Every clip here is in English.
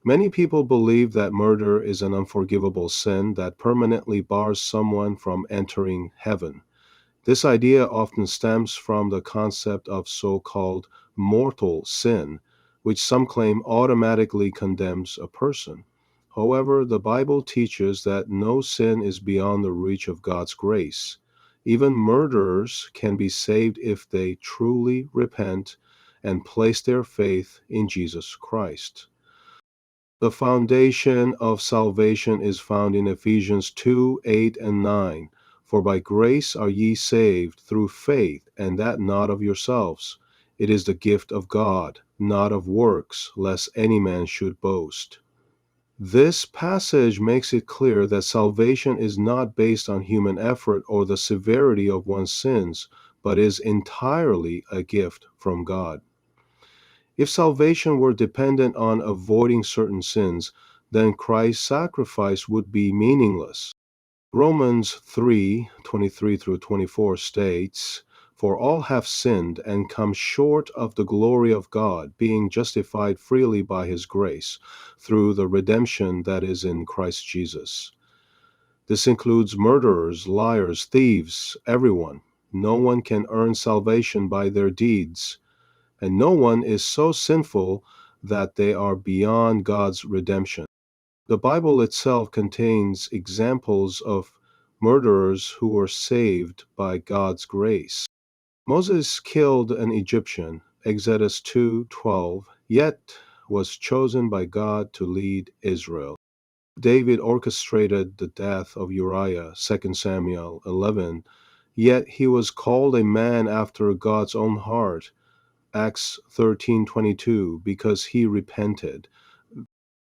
Many people believe that murder is an unforgivable sin that permanently bars someone from entering heaven. This idea often stems from the concept of so-called mortal sin, which some claim automatically condemns a person. However, the Bible teaches that no sin is beyond the reach of God's grace. Even murderers can be saved if they truly repent and place their faith in Jesus Christ. The foundation of salvation is found in Ephesians 2:8 and 9. For by grace are ye saved through faith, and that not of yourselves. It is the gift of God, not of works, lest any man should boast. This passage makes it clear that salvation is not based on human effort or the severity of one's sins, but is entirely a gift from God. If salvation were dependent on avoiding certain sins, then Christ's sacrifice would be meaningless. Romans 3:23 through 24 states, "For all have sinned and come short of the glory of God, being justified freely by his grace, through the redemption that is in Christ Jesus." This includes murderers, liars, thieves, everyone. No one can earn salvation by their deeds, and no one is so sinful that they are beyond God's redemption. The Bible itself contains examples of murderers who were saved by God's grace. Moses killed an Egyptian, Exodus 2:12, yet was chosen by God to lead Israel. David orchestrated the death of Uriah, 2 Samuel 11, yet he was called a man after God's own heart, Acts 13:22, because he repented.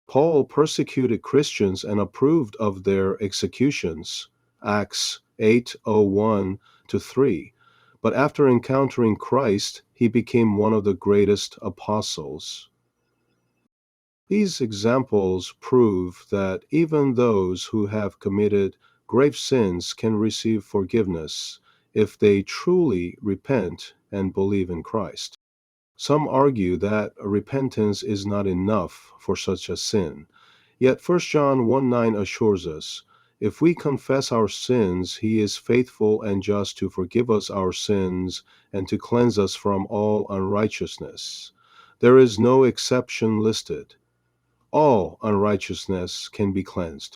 Paul persecuted Christians and approved of their executions, Acts 8:01 to 3. But after encountering Christ, he became one of the greatest apostles. These examples prove that even those who have committed grave sins can receive forgiveness if they truly repent and believe in Christ. Some argue that repentance is not enough for such a sin. Yet 1 John 1:9 assures us, if we confess our sins, he is faithful and just to forgive us our sins and to cleanse us from all unrighteousness. There is no exception listed. All unrighteousness can be cleansed.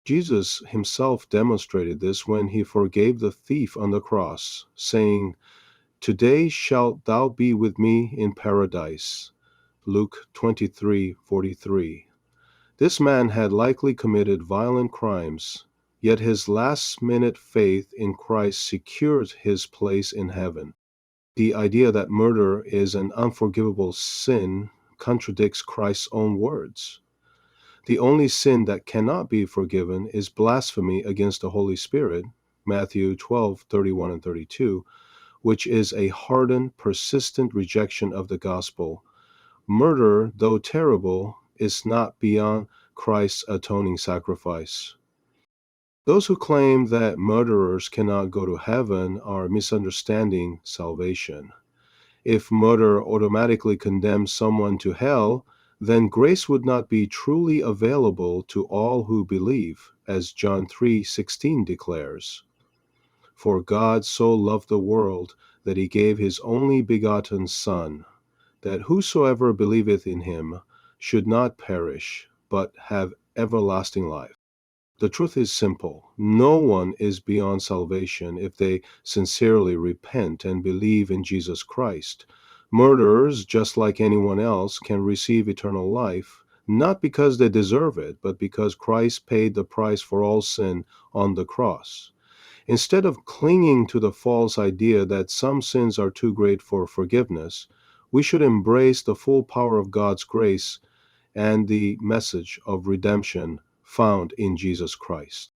Jesus himself demonstrated this when he forgave the thief on the cross, saying, "Today shalt thou be with me in paradise." Luke 23:43. This man had likely committed violent crimes, yet his last-minute faith in Christ secured his place in heaven. The idea that murder is an unforgivable sin contradicts Christ's own words. The only sin that cannot be forgiven is blasphemy against the Holy Spirit, Matthew 12:31 and 32, which is a hardened, persistent rejection of the gospel. Murder, though terrible, is not beyond Christ's atoning sacrifice. Those who claim that murderers cannot go to heaven are misunderstanding salvation. If murder automatically condemns someone to hell, then grace would not be truly available to all who believe, as John 3:16 declares. For God so loved the world that he gave his only begotten Son, that whosoever believeth in him should not perish, but have everlasting life. The truth is simple. No one is beyond salvation if they sincerely repent and believe in Jesus Christ. Murderers, just like anyone else, can receive eternal life, not because they deserve it, but because Christ paid the price for all sin on the cross. Instead of clinging to the false idea that some sins are too great for forgiveness, we should embrace the full power of God's grace and the message of redemption found in Jesus Christ.